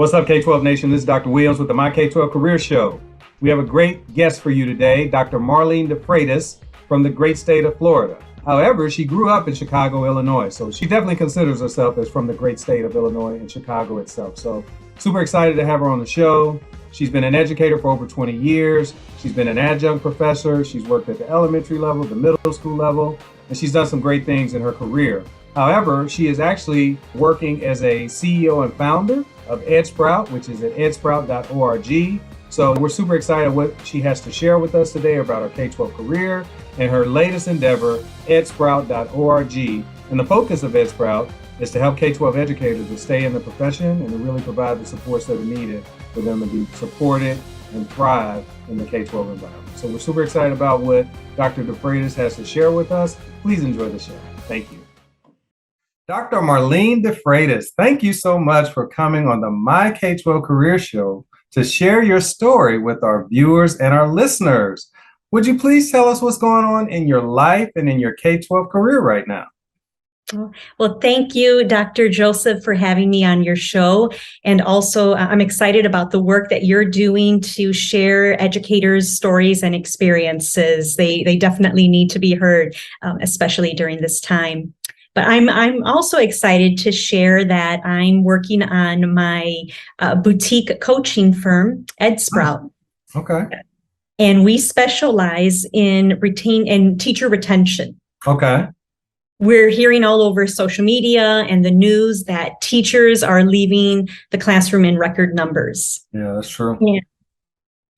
What's up, K-12 Nation? This is Dr. Williams with the My K12 Career Show. We have a great guest for you today, Dr. Marlene DeFrates from the great state of Florida. However, she grew up in Chicago, Illinois, so she definitely considers herself as from the great state of Illinois and Chicago itself. So super excited to have her on the show. She's been an educator for over 20 years. She's been an adjunct professor. She's worked at the elementary level, the middle school level, and she's done some great things in her career. However, she is actually working as a CEO and founder of EdSprout, which is at edsprout.org. So we're super excited what she has to share with us today about her K-12 career and her latest endeavor, edsprout.org. And the focus of EdSprout is to help K-12 educators to stay in the profession and to really provide the supports that are needed for them to be supported and thrive in the K-12 environment. So we're super excited about what Dr. DeFrates has to share with us. Please enjoy the show. Thank you. Dr. Marlene DeFrates, thank you so much for coming on the My K12 Career Show to share your story with our viewers and our listeners. Would you please tell us what's going on in your life and in your K-12 career right now? Well, thank you, Dr. Joseph, for having me on your show. And also, I'm excited about the work that you're doing to share educators' stories and experiences. They definitely need to be heard, especially during this time. But I'm also excited to share that I'm working on my boutique coaching firm, EdSprout. Okay. And we specialize in teacher retention. Okay. We're hearing all over social media and the news that teachers are leaving the classroom in record numbers. Yeah, that's true. Yeah.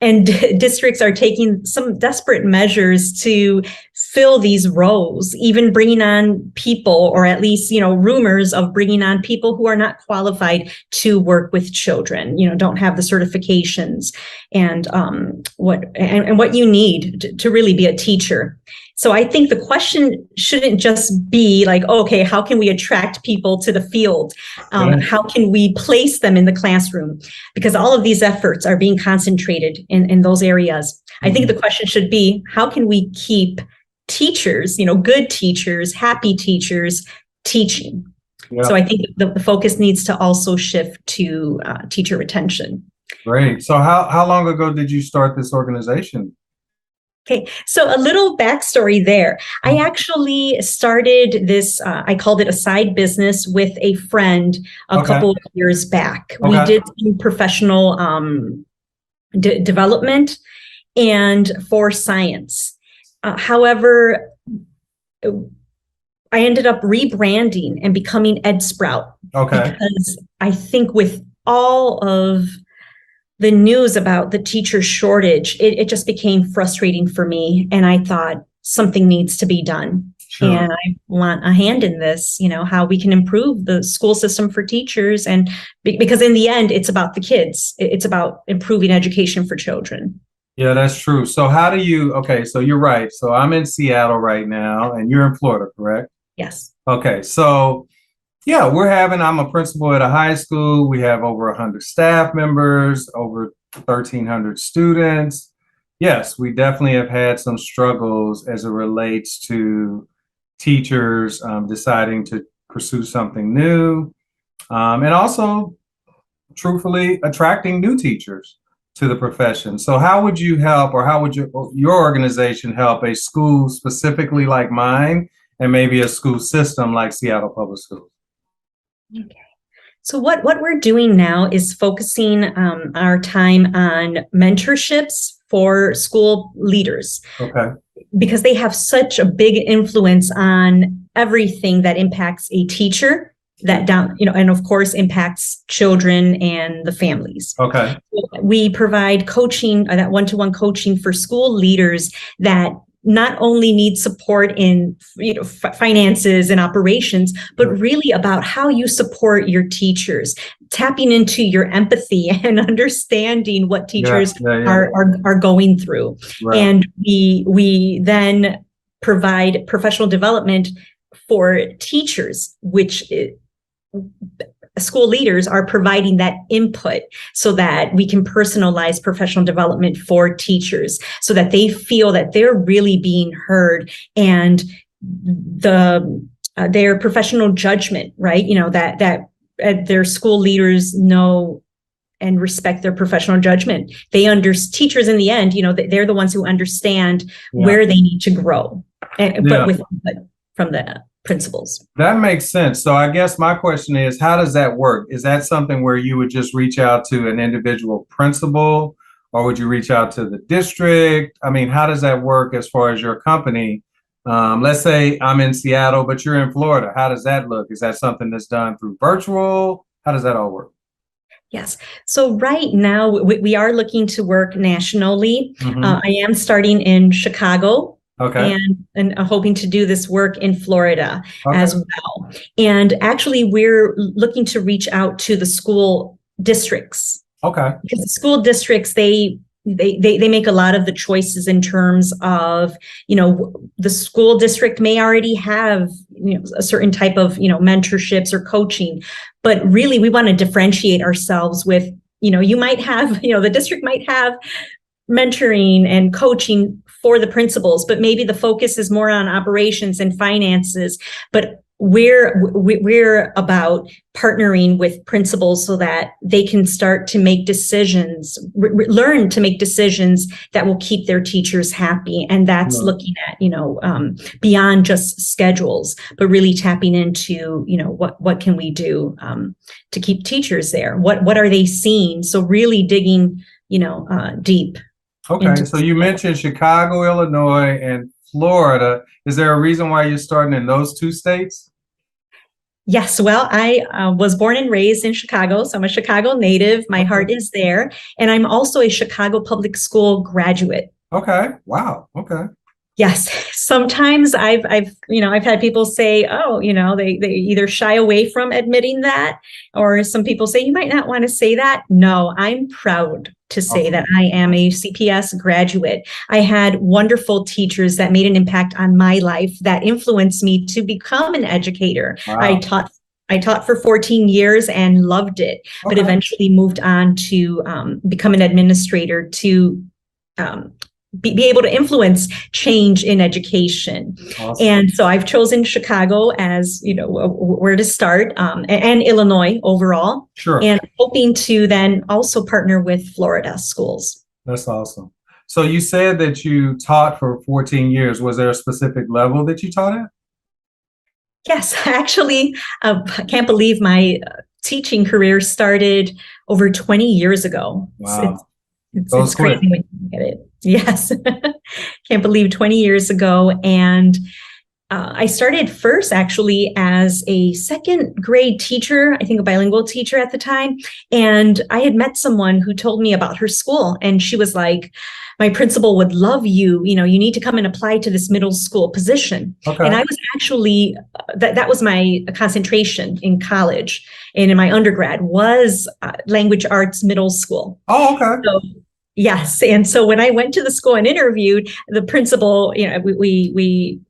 And districts are taking some desperate measures to fill these roles, even bringing on people, or at least, rumors of bringing on people who are not qualified to work with children, don't have the certifications and what you need to really be a teacher. So I think the question shouldn't just be like, okay, how can we attract people to the field? How can we place them in the classroom? Because all of these efforts are being concentrated in those areas. I think the question should be, how can we keep teachers, good teachers, happy teachers teaching? Yeah. So I think the focus needs to also shift to teacher retention. Great. So how long ago did you start this organization? Okay, so a little backstory there. I actually started this, I called it a side business with a friend a couple of years back. We did some professional development and for science. However, I ended up rebranding and becoming EdSprout. Because I think with all of the news about the teacher shortage, it just became frustrating for me. And I thought something needs to be done. Sure. And I want a hand in this, how we can improve the school system for teachers. And because in the end, it's about the kids. It's about improving education for children. Yeah, that's true. So so you're right. So I'm in Seattle right now and you're in Florida, correct? Yes. Okay. So yeah, I'm a principal at a high school. We have over 100 staff members, over 1,300 students. Yes, we definitely have had some struggles as it relates to teachers deciding to pursue something new, and also, truthfully, attracting new teachers to the profession. So how would you help, or how would your organization help a school specifically like mine and maybe a school system like Seattle Public Schools? Okay. So what we're doing now is focusing our time on mentorships for school leaders. Okay. Because they have such a big influence on everything that impacts a teacher, and of course impacts children and the families. Okay. We provide coaching, that one-to-one coaching for school leaders that not only need support in finances and operations, but really about how you support your teachers, tapping into your empathy and understanding what teachers are going through. Right. And we then provide professional development for teachers, which school leaders are providing that input so that we can personalize professional development for teachers so that they feel that they're really being heard and their professional judgment, right? That their school leaders know and respect their professional judgment. Teachers in the end, they're the ones who understand where they need to grow, but with input from the principals. That makes sense. So I guess my question is, how does that work? Is that something where you would just reach out to an individual principal, or would you reach out to the district? I mean, how does that work as far as your company? Let's say I'm in Seattle, but you're in Florida. How does that look? Is that something that's done through virtual? How does that all work? Yes. So right now we are looking to work nationally. I am starting in Chicago. Okay. And hoping to do this work in Florida as well. And actually, we're looking to reach out to the school districts. Okay. Because the school districts, they make a lot of the choices in terms of, the school district may already have, a certain type of, mentorships or coaching, but really we want to differentiate ourselves with, you might have, the district might have mentoring and coaching for the principals, but maybe the focus is more on operations and finances. But we're about partnering with principals so that they can start to make decisions, learn to make decisions that will keep their teachers happy. And that's looking at, beyond just schedules, but really tapping into, what can we do to keep teachers there? What are they seeing? So really digging, deep. Okay, so you mentioned Chicago, Illinois, and Florida. Is there a reason why you're starting in those two states? Yes, well, I was born and raised in Chicago, so I'm a Chicago native. My heart is there, and I'm also a Chicago public school graduate. Okay, wow, okay. Yes, sometimes I've had people say, they either shy away from admitting that, or some people say, you might not want to say that. No, I'm proud to say that I am a CPS graduate. I had wonderful teachers that made an impact on my life that influenced me to become an educator. Wow. I taught for 14 years and loved it, but eventually moved on to become an administrator to be able to influence change in education. Awesome. And so I've chosen Chicago as, where to start, and Illinois overall. Sure. And hoping to then also partner with Florida schools. That's awesome. So you said that you taught for 14 years. Was there a specific level that you taught at? Yes, actually, I can't believe my teaching career started over 20 years ago. Wow. It's crazy when you look at it. Yes. Can't believe 20 years ago. And I started first actually as a second grade teacher, I think a bilingual teacher at the time. And I had met someone who told me about her school. And she was like, my principal would love you. You need to come and apply to this middle school position. Okay. And I was actually, that was my concentration in college and in my undergrad was language arts middle school. Oh, okay. So, yes. And so when I went to the school and interviewed, the principal, we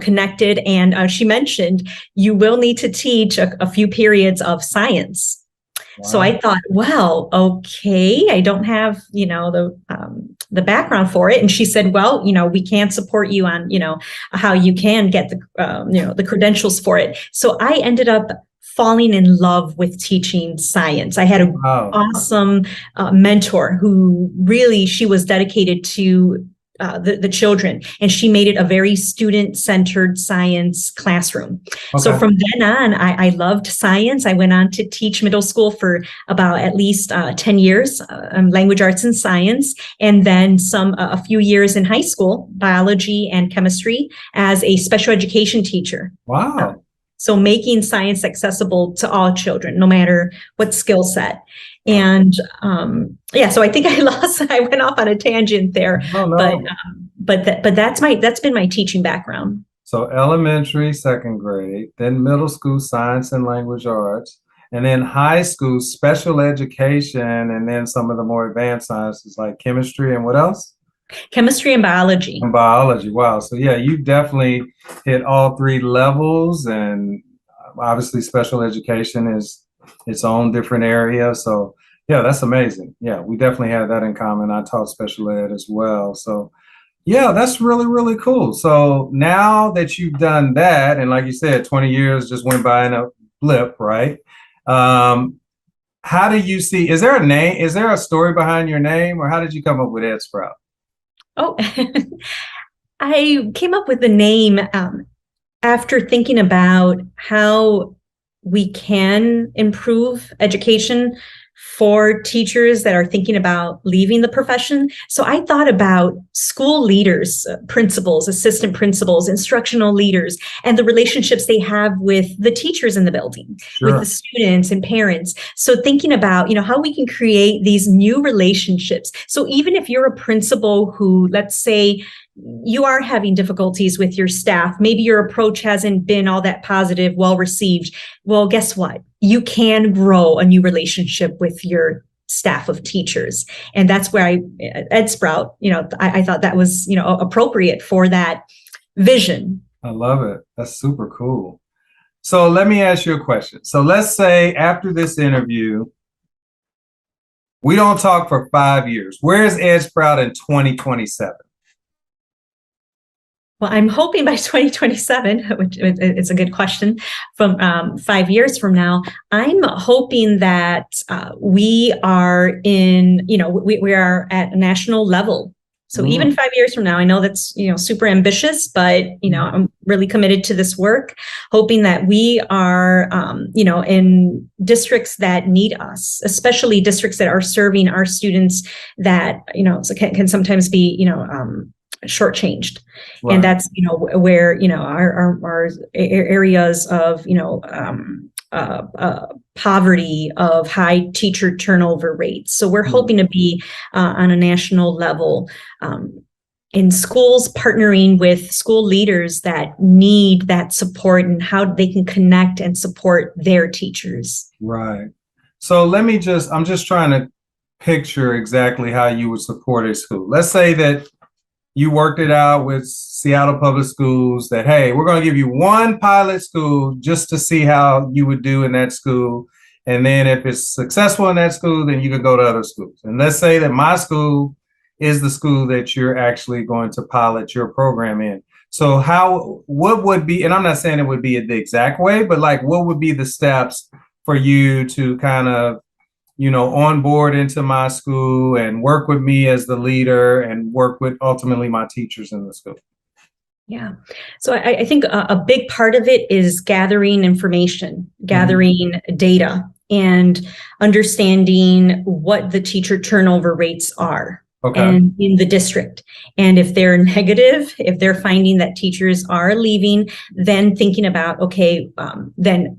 connected, and she mentioned you will need to teach a few periods of science. Wow. So I thought, well, okay, I don't have, the background for it. And she said, well, we can't support you on, how you can get the credentials for it. So I ended up falling in love with teaching science. I had an awesome mentor who really, she was dedicated to the children, and she made it a very student-centered science classroom. Okay. So from then on, I loved science. I went on to teach middle school for about at least 10 years, language arts and science, and then a few years in high school, biology and chemistry as a special education teacher. Wow. So making science accessible to all children, no matter what skill set. And so I think I went off on a tangent there, but that's been my teaching background. So elementary, second grade, then middle school, science and language arts, and then high school, special education, and then some of the more advanced sciences like chemistry and what else? Chemistry and biology. And biology. Wow. So yeah, you definitely hit all three levels, and obviously special education is its own different area. So yeah, that's amazing. Yeah, we definitely have that in common. I taught special ed as well. So yeah, that's really, really cool. So now that you've done that, and like you said, 20 years just went by in a blip, right? How how do you see, is there a name, is there a story behind your name, or how did you come up with Ed Sprout? Oh, I came up with the name after thinking about how we can improve education for teachers that are thinking about leaving the profession. So I thought about school leaders, principals, assistant principals, instructional leaders, and the relationships they have with the teachers in the building, Sure. with the students and parents. So thinking about, how we can create these new relationships. So even if you're a principal who, let's say, you are having difficulties with your staff, maybe your approach hasn't been all that positive, well received. Well, guess what? You can grow a new relationship with your staff of teachers. And that's where Ed Sprout, I thought that was, appropriate for that vision. I love it. That's super cool. So let me ask you a question. So let's say after this interview, we don't talk for 5 years. Where is Ed Sprout in 2027? Well, I'm hoping by 2027, which it's a good question, from 5 years from now, I'm hoping that we are we are at a national level. So even 5 years from now, I know that's, super ambitious, but, I'm really committed to this work, hoping that we are, in districts that need us, especially districts that are serving our students that, can sometimes be, shortchanged. Right. And that's, where, our areas of, poverty, of high teacher turnover rates. So we're hoping to be on a national level in schools, partnering with school leaders that need that support and how they can connect and support their teachers. Right. So I'm just trying to picture exactly how you would support a school. Let's say that you worked it out with Seattle Public Schools that, hey, we're going to give you one pilot school just to see how you would do in that school. And then if it's successful in that school, then you can go to other schools. And let's say that my school is the school that you're actually going to pilot your program in. So what would be, and I'm not saying it would be the exact way, but like, what would be the steps for you to kind of, onboard into my school and work with me as the leader and work with ultimately my teachers in the school? Yeah. So I think a big part of it is gathering information, gathering data, and understanding what the teacher turnover rates are. Okay. And in the district. And if they're negative, if they're finding that teachers are leaving, then thinking about, then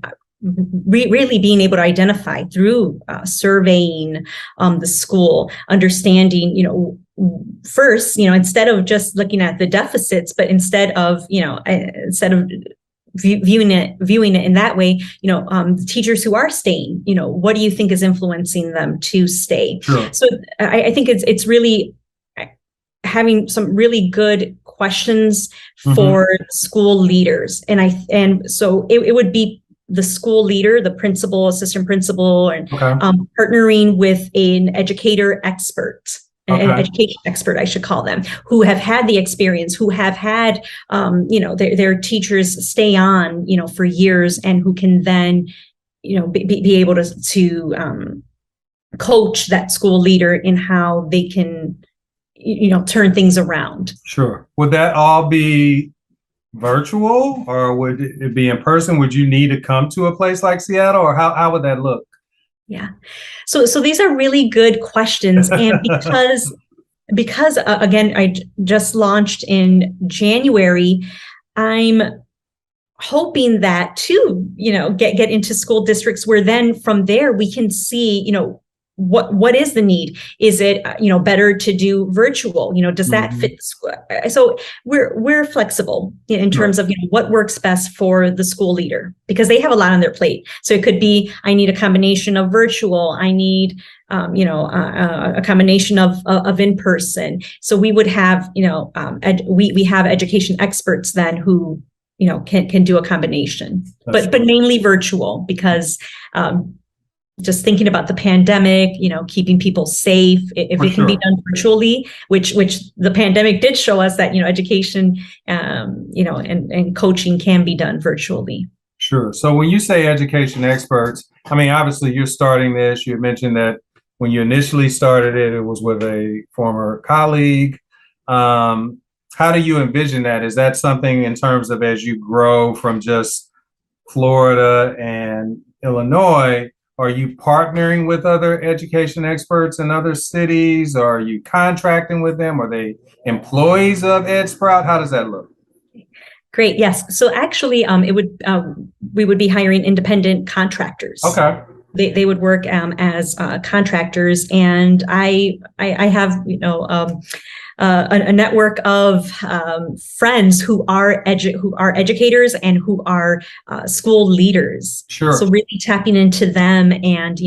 really being able to identify through surveying the school, understanding, first, instead of just looking at the deficits, but instead of viewing it in that way, the teachers who are staying, what do you think is influencing them to stay? Sure. So I think it's really having some really good questions for school leaders. And so it would be the school leader, the principal, assistant principal, and partnering with an educator expert, an education expert, I should call them, who have had the experience, who have had, their teachers stay on, for years, and who can then, be able to coach that school leader in how they can, turn things around. Sure. Would that all be virtual, or would it be in person? Would you need to come to a place like Seattle, or how would that look? Yeah. So these are really good questions. And because again, I just launched in January, I'm hoping that to, get into school districts where then from there we can see, what is the need? Is it, better to do virtual? Does that fit? So we're flexible in terms of, what works best for the school leader, because they have a lot on their plate. So it could be, I need a combination of virtual. I need, a combination of in-person. So we would have, we have education experts then who, can do a combination, but mainly virtual, because, just thinking about the pandemic, keeping people safe, if it can be done virtually, which the pandemic did show us that, education, and coaching can be done virtually. Sure. So when you say education experts, I mean, obviously you're starting this. You mentioned that when you initially started it, it was with a former colleague. Um, how do you envision that? Is that something in terms of as you grow from just Florida and Illinois, are you partnering with other education experts in other cities? Or are you contracting with them? Are they employees of Ed Sprout? How does that look? Great. Yes. So actually, we would be hiring independent contractors. Okay. They would work as contractors, and I have a network of friends who are educators and who are school leaders. Sure. So really tapping into them and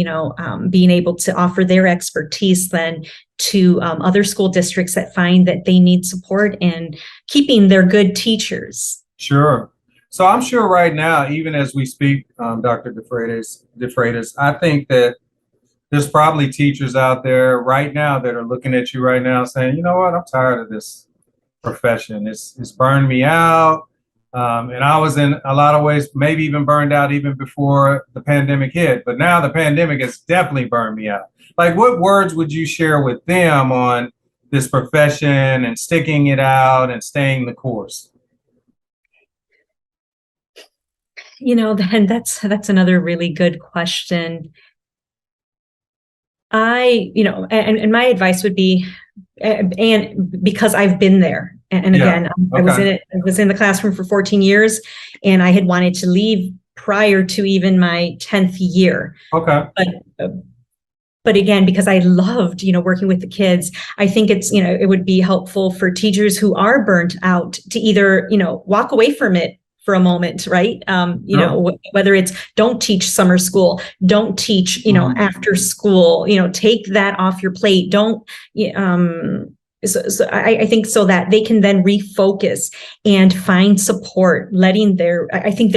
being able to offer their expertise then to other school districts that find that they need support in keeping their good teachers. Sure. So I'm sure right now, even as we speak, Dr. DeFrates, I think that there's probably teachers out there right now that are looking at you right now saying, you know what, I'm tired of this profession. It's burned me out. And I was in a lot of ways, maybe even burned out even before the pandemic hit. But now the pandemic has definitely burned me out. Like, what words would you share with them on this profession and sticking it out and staying the course? Then that's another really good question. And my advice would be, and because I've been there, and again, I was in the classroom for 14 years, and I had wanted to leave prior to even my 10th year. Okay. But again, because I loved, working with the kids, I think it would be helpful for teachers who are burnt out to either, walk away from it for a moment, right? Whether it's don't teach summer school, don't teach, after school, take that off your plate. Don't, so I think so that they can then refocus and find support, I think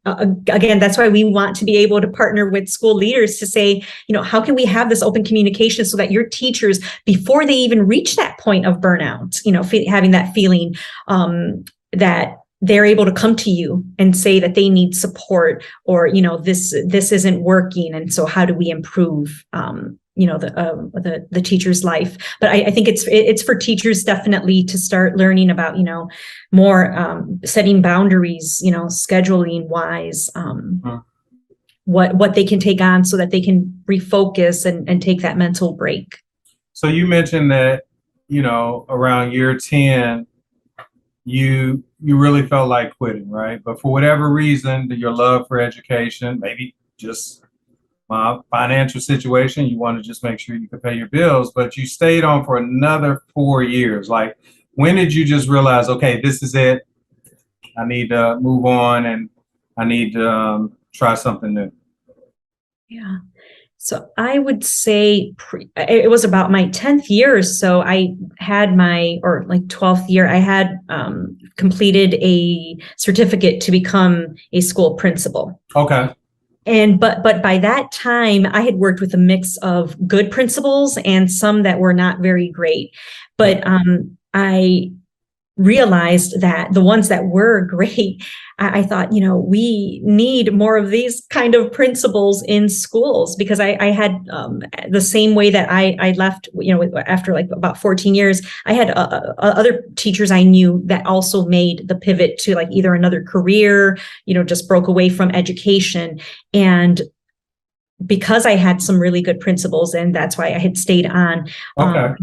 again, that's why we want to be able to partner with school leaders to say, how can we have this open communication so that your teachers, before they even reach that point of burnout, having that feeling that they're able to come to you and say that they need support, or this isn't working, and so how do we improve the teacher's life. But I think it's for teachers definitely to start learning about more setting boundaries, scheduling wise, what they can take on so that they can refocus and take that mental break. So you mentioned that around year 10 you really felt like quitting, right? But for whatever reason, your love for education, maybe just my financial situation, you want to just make sure you can pay your bills, but you stayed on for another 4 years. Like, when did you just realize, okay, this is it, I need to move on and I need to try something new? Yeah. So I would say it was about my 10th year or so. I had 12th year, I had completed a certificate to become a school principal. Okay. But by that time, I had worked with a mix of good principals and some that were not very great. But I realized that the ones that were great, I thought, we need more of these kind of principals in schools, because I had the same way that I left, after like about 14 years, I had other teachers I knew that also made the pivot to like either another career, just broke away from education. And because I had some really good principals, and that's why I had stayed on, okay.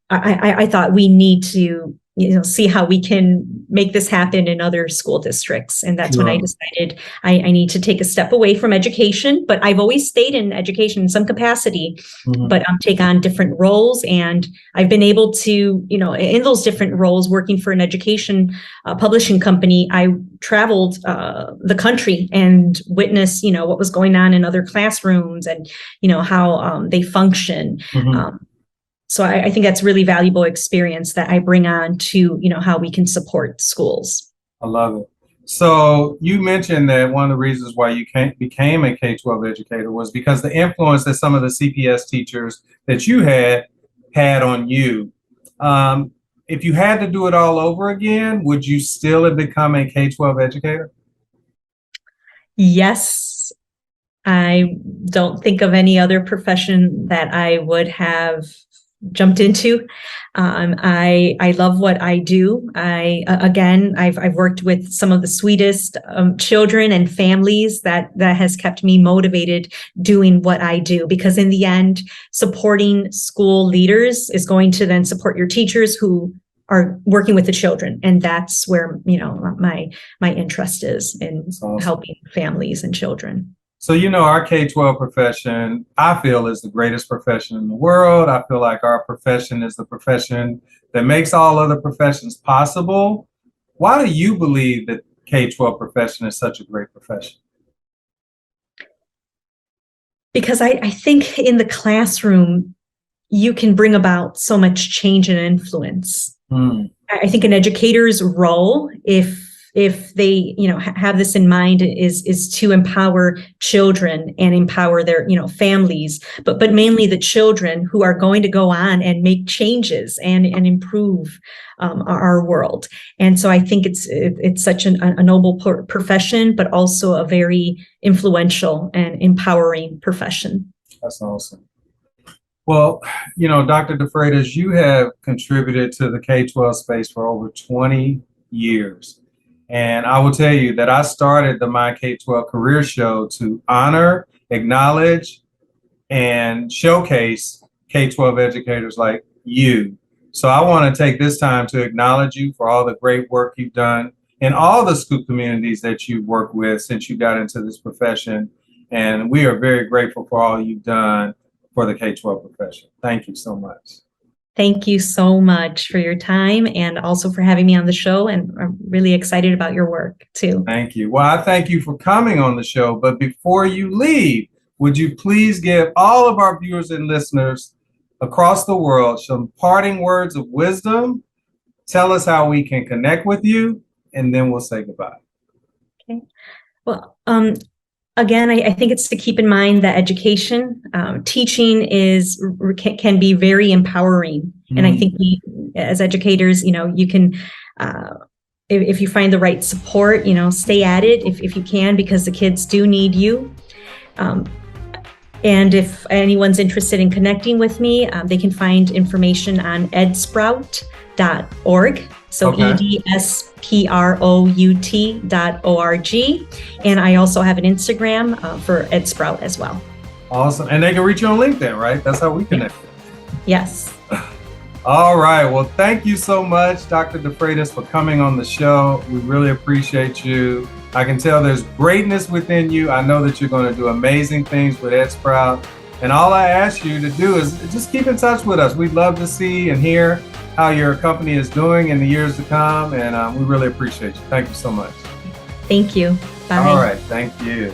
I thought we need to see how we can make this happen in other school districts. And that's when I decided I need to take a step away from education, but I've always stayed in education in some capacity, but take on different roles. And I've been able to, in those different roles, working for an education publishing company, I traveled the country and witnessed, what was going on in other classrooms and, how they function. So I think that's really valuable experience that I bring on to, how we can support schools. I love it. So you mentioned that one of the reasons why you became a K-12 educator was because the influence that some of the CPS teachers that you had on you. If you had to do it all over again, would you still have become a K-12 educator? Yes, I don't think of any other profession that I would have jumped into. I love what I do. I've worked with some of the sweetest children and families that has kept me motivated doing what I do, because in the end, supporting school leaders is going to then support your teachers who are working with the children. And that's where, my interest is in helping families and children. So, our K-12 profession, I feel, is the greatest profession in the world. I feel like our profession is the profession that makes all other professions possible. Why do you believe that K-12 profession is such a great profession? Because I think in the classroom, you can bring about so much change and influence. I think an educator's role, if they, have this in mind, is to empower children and empower their, families, but mainly the children who are going to go on and make changes and improve our world. And so I think it's such a noble profession, but also a very influential and empowering profession. That's awesome. Well, Dr. DeFrates, you have contributed to the K-12 space for over 20 years. And I will tell you that I started the My K12 Career Show to honor, acknowledge, and showcase K-12 educators like you. So I want to take this time to acknowledge you for all the great work you've done in all the school communities that you've worked with since you got into this profession. And we are very grateful for all you've done for the K-12 profession. Thank you so much. Thank you so much for your time and also for having me on the show. And I'm really excited about your work too. Thank you. Well, I thank you for coming on the show. But before you leave, would you please give all of our viewers and listeners across the world some parting words of wisdom? Tell us how we can connect with you, and then we'll say goodbye. Okay. Well, again, I think it's to keep in mind that education, teaching can be very empowering. And I think we, as educators, you can, if you find the right support, stay at it if you can, because the kids do need you. And if anyone's interested in connecting with me, they can find information on edsprout.org. So edsprout.org. And I also have an Instagram for Ed Sprout as well. Awesome. And they can reach you on LinkedIn, right? That's how we connect. Yes. All right. Well, thank you so much, Dr. DeFrates, for coming on the show. We really appreciate you. I can tell there's greatness within you. I know that you're going to do amazing things with Ed Sprout. And all I ask you to do is just keep in touch with us. We'd love to see and hear how your company is doing in the years to come. And we really appreciate you. Thank you so much. Thank you. Bye. All right. Thank you.